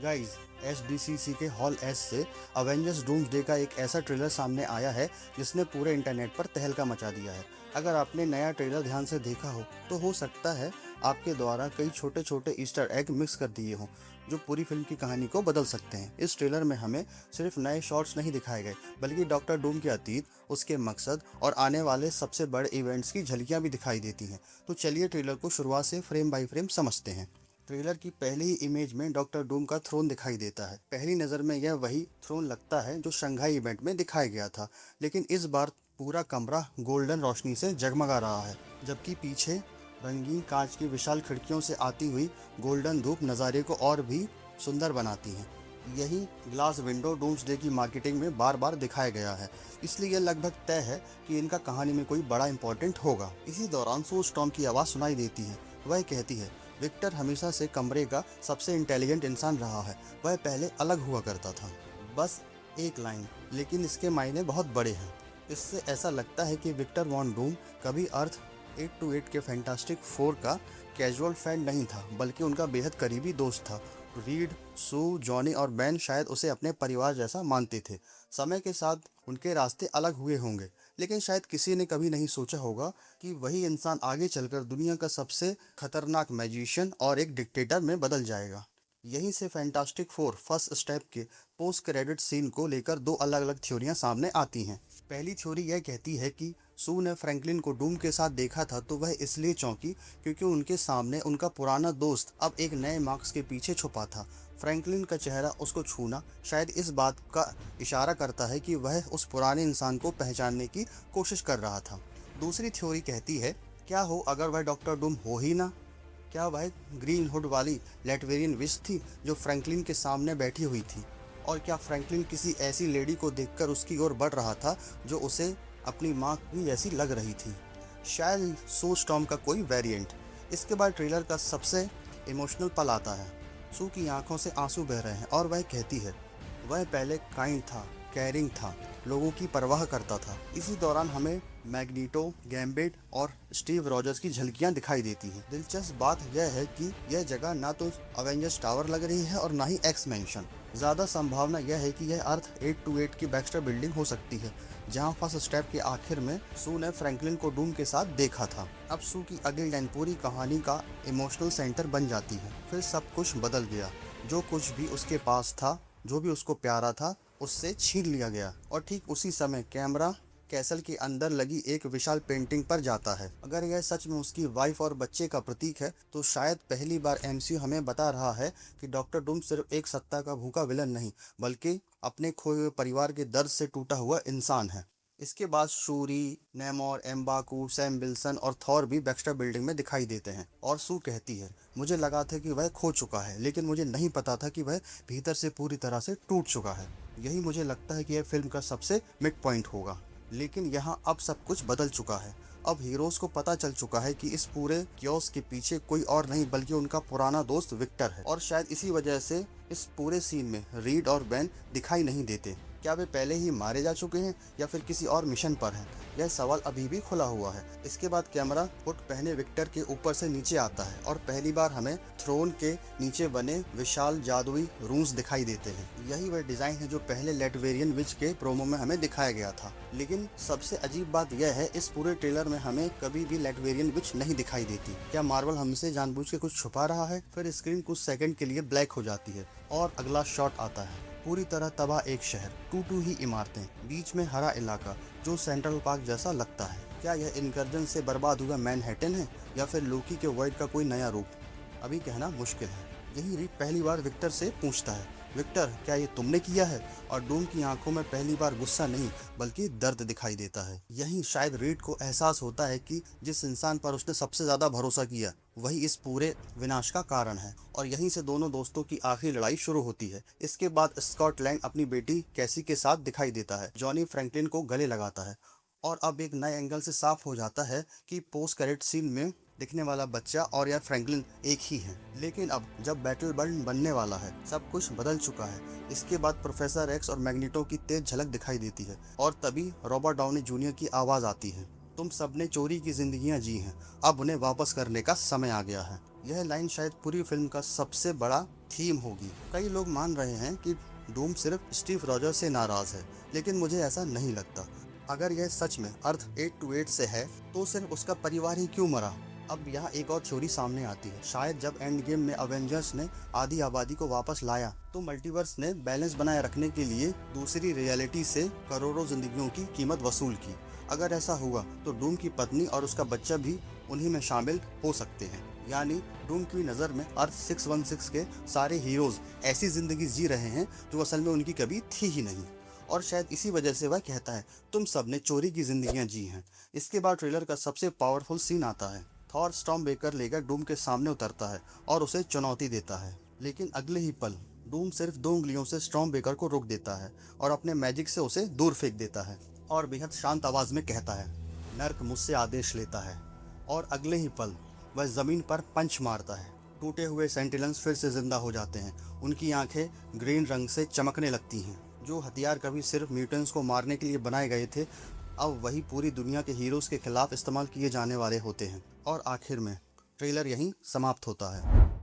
Guys, एसडीसीसी के hall S से Avengers doomsday का एक ऐसा ट्रेलर सामने आया है जिसने पूरे इंटरनेट पर तहलका मचा दिया है। अगर आपने नया ट्रेलर ध्यान से देखा तो हो सकता है आपके द्वारा कई छोटे छोटे ईस्टर एग मिक्स कर दिए हों जो पूरी फिल्म की कहानी को बदल सकते हैं। इस ट्रेलर में हमें सिर्फ नए शॉट्स नहीं दिखाए गए बल्कि डॉक्टर डूम के अतीत, उसके मकसद और आने वाले सबसे बड़े इवेंट्स की झलकियां भी दिखाई देती हैं। तो चलिए ट्रेलर को शुरुआत से फ्रेम बाय फ्रेम समझते हैं। ट्रेलर की पहली ही इमेज में डॉक्टर डूम का थ्रोन दिखाई देता है। पहली नज़र में यह वही थ्रोन लगता है जो शंघाई इवेंट में दिखाया गया था, लेकिन इस बार पूरा कमरा गोल्डन रोशनी से जगमगा रहा है, जबकि पीछे रंगीन कांच की विशाल खिड़कियों से आती हुई गोल्डन धूप नज़ारे को और भी सुंदर बनाती है। यही ग्लास विंडो डूम्सडे की मार्केटिंग में बार बार दिखाया गया है, इसलिए यह लगभग तय है कि इनका कहानी में कोई बड़ा इंपॉर्टेंट होगा। इसी दौरान सू स्टॉर्म की आवाज़ सुनाई देती है। वह कहती है, विक्टर हमेशा से कमरे का सबसे इंटेलिजेंट इंसान रहा है। वह पहले अलग हुआ करता था। बस एक लाइन, लेकिन इसके मायने बहुत बड़े हैं। इससे ऐसा लगता है कि विक्टर वॉन डूम कभी अर्थ 828 के फैंटास्टिक फोर का कैजुअल फैन नहीं था, बल्कि उनका बेहद करीबी दोस्त था। रीड, सू, जॉनी और बैन शायद उसे अपने परिवार जैसा मानते थे। समय के साथ उनके रास्ते अलग हुए होंगे, लेकिन शायद किसी ने कभी नहीं सोचा होगा कि वही इंसान आगे चलकर दुनिया का सबसे खतरनाक मैजिशियन और एक डिक्टेटर में बदल जाएगा। यहीं से फैंटास्टिक फोर फर्स्ट स्टेप के पोस्ट क्रेडिट सीन को लेकर दो अलग अलग थ्योरियां सामने आती हैं। पहली थ्योरी यह कहती है कि सू ने फ्रैंकलिन को डूम के साथ देखा था तो वह इसलिए चौंकी क्योंकि उनके सामने उनका पुराना दोस्त अब एक नए मार्क्स के पीछे छुपा था। फ्रैंकलिन का चेहरा उसको छूना शायद इस बात का इशारा करता है कि वह उस पुराने इंसान को पहचानने की कोशिश कर रहा था। दूसरी थ्योरी कहती है, क्या हो अगर वह डॉक्टर डूम हो ही ना? क्या वह ग्रीन हुड वाली लैटवेरियन विश थी जो फ्रैंकलिन के सामने बैठी हुई थी? और क्या फ्रैंकलिन किसी ऐसी लेडी को देखकर उसकी ओर बढ़ रहा था जो उसे अपनी माँ की जैसी लग रही थी? शायद सू स्टॉर्म का कोई वेरिएंट। इसके बाद ट्रेलर का सबसे इमोशनल पल आता है। सू की आंखों से आंसू बह रहे हैं और वह कहती है, वह पहले काइंड था, कैरिंग था, लोगों की परवाह करता था। इसी दौरान हमें मैग्नीटो, गैम्बिट और स्टीव रॉजर्स की झलकियां दिखाई देती हैं। दिलचस्प बात यह है कि यह जगह ना तो अवेंजर्स टावर लग रही है और ना ही एक्स मैंशन। ज़्यादा संभावना यह है कि यह अर्थ 828 की बैक्स्टर बिल्डिंग हो सकती है, जहां फर्स्ट स्टेप के आखिर में सू ने फ्रैंकलिन को डूम के साथ देखा था। अब सू की अगली लाइन पूरी कहानी का इमोशनल सेंटर बन जाती है। फिर सब कुछ बदल गया। जो कुछ भी उसके पास था, जो भी उसको प्यारा था, उससे छीन लिया गया। और ठीक उसी समय कैमरा कैसल के अंदर लगी एक विशाल पेंटिंग पर जाता है। अगर यह सच में उसकी वाइफ और बच्चे का प्रतीक है तो शायद पहली बार एमसीयू हमें बता रहा है कि डॉक्टर डूम सिर्फ एक सत्ता का भूखा विलन नहीं, बल्कि अपने खोए हुए परिवार के दर्द से टूटा हुआ इंसान है। इसके बाद शूरी, नेमोर, एम्बाकू, सैम विल्सन और थॉर भी बैक्स्टर बिल्डिंग में दिखाई देते हैं। और सू कहती है, मुझे लगा था कि वह खो चुका है, लेकिन मुझे नहीं पता था कि वह भीतर से पूरी तरह से टूट चुका है। यही मुझे लगता है कि यह फिल्म का सबसे मिड पॉइंट होगा। लेकिन यहाँ अब सब कुछ बदल चुका है। अब हीरोज को पता चल चुका है कि इस पूरे क्योस के पीछे कोई और नहीं बल्कि उनका पुराना दोस्त विक्टर है। और शायद इसी वजह से इस पूरे सीन में रीड और बैन दिखाई नहीं देते। क्या वे पहले ही मारे जा चुके हैं या फिर किसी और मिशन पर हैं? यह सवाल अभी भी खुला हुआ है। इसके बाद कैमरा हुड पहने विक्टर के ऊपर से नीचे आता है और पहली बार हमें थ्रोन के नीचे बने विशाल जादुई रूम्स दिखाई देते हैं। यही वह डिजाइन है जो पहले लैटवेरियन विच के प्रोमो में हमें दिखाया गया था। लेकिन सबसे अजीब बात यह है, इस पूरे ट्रेलर में हमें कभी भी लैटवेरियन विच नहीं दिखाई देती। क्या मार्वल हमसे जानबूझ के कुछ छुपा रहा है? फिर स्क्रीन कुछ सेकंड के लिए ब्लैक हो जाती है और अगला शॉट आता है। पूरी तरह तबाह एक शहर, टूटू ही इमारतें, बीच में हरा इलाका जो सेंट्रल पार्क जैसा लगता है। क्या यह इनकर्जन से बर्बाद हुआ मैनहट्टन है या फिर लोकी के वर्ल्ड का कोई नया रूप? अभी कहना मुश्किल है। यही रीड पहली बार विक्टर से पूछता है, विक्टर क्या ये तुमने किया है? और डूम की आंखों में पहली बार गुस्सा नहीं बल्कि दर्द दिखाई देता है। यही शायद रीड को एहसास होता है कि जिस इंसान पर उसने सबसे ज्यादा भरोसा किया वही इस पूरे विनाश का कारण है। और यहीं से दोनों दोस्तों की आखिरी लड़ाई शुरू होती है। इसके बाद स्कॉट लैंग अपनी बेटी कैसी के साथ दिखाई देता है। जॉनी फ्रैंकलिन को गले लगाता है और अब एक नए एंगल से साफ हो जाता है कि पोस्ट क्रेडिट सीन में दिखने वाला बच्चा और या फ्रैंकलिन एक ही है। लेकिन अब जब बैटल बर्न बनने वाला है, सब कुछ बदल चुका है। इसके बाद प्रोफेसर एक्स और मैग्नीटो की तेज झलक दिखाई देती है और तभी रॉबर्ट डाउनी जूनियर की आवाज आती है, तुम सबने चोरी की जिंदगियां जी हैं, अब उन्हें वापस करने का समय आ गया है। यह लाइन शायद पूरी फिल्म का सबसे बड़ा थीम होगी। कई लोग मान रहे हैं कि डूम सिर्फ स्टीव रॉजर्स से नाराज है, लेकिन मुझे ऐसा नहीं लगता। अगर यह सच में अर्थ 828 से है तो सिर्फ उसका परिवार ही क्यों मरा। अब यहाँ एक और थ्योरी सामने आती है। शायद जब एंड गेम में अवेंजर्स ने आधी आबादी को वापस लाया तो मल्टीवर्स ने बैलेंस बनाए रखने के लिए दूसरी रियलिटी से करोड़ों जिंदगियों की कीमत वसूल की। अगर ऐसा हुआ तो डूम की पत्नी और उसका बच्चा भी उन्हीं में शामिल हो सकते हैं। यानी डूम की नज़र में अर्थ 616 के सारे हीरोज ऐसी जिंदगी जी रहे हैं जो असल में उनकी कभी थी ही नहीं। और शायद इसी वजह से वह कहता है, तुम सब ने चोरी की जिंदगियां जी हैं। इसके बाद ट्रेलर का सबसे पावरफुल सीन आता है। थॉर स्टॉर्म बेकर लेकर डूम के सामने उतरता है और उसे चुनौती देता है, लेकिन अगले ही पल डूम सिर्फ 2 उंगलियों से स्टॉर्म बेकर को रोक देता है और अपने मैजिक से उसे दूर फेंक देता है और बेहद शांत आवाज में कहता है, नर्क मुझसे आदेश लेता है। और अगले ही पल वह जमीन पर पंच मारता है। टूटे हुए सेंटिनल्स फिर से जिंदा हो जाते हैं। उनकी आंखें ग्रीन रंग से चमकने लगती हैं। जो हथियार कभी सिर्फ म्यूटेंट्स को मारने के लिए बनाए गए थे, अब वही पूरी दुनिया के हीरोज के खिलाफ इस्तेमाल किए जाने वाले होते हैं। और आखिर में ट्रेलर यहीं समाप्त होता है।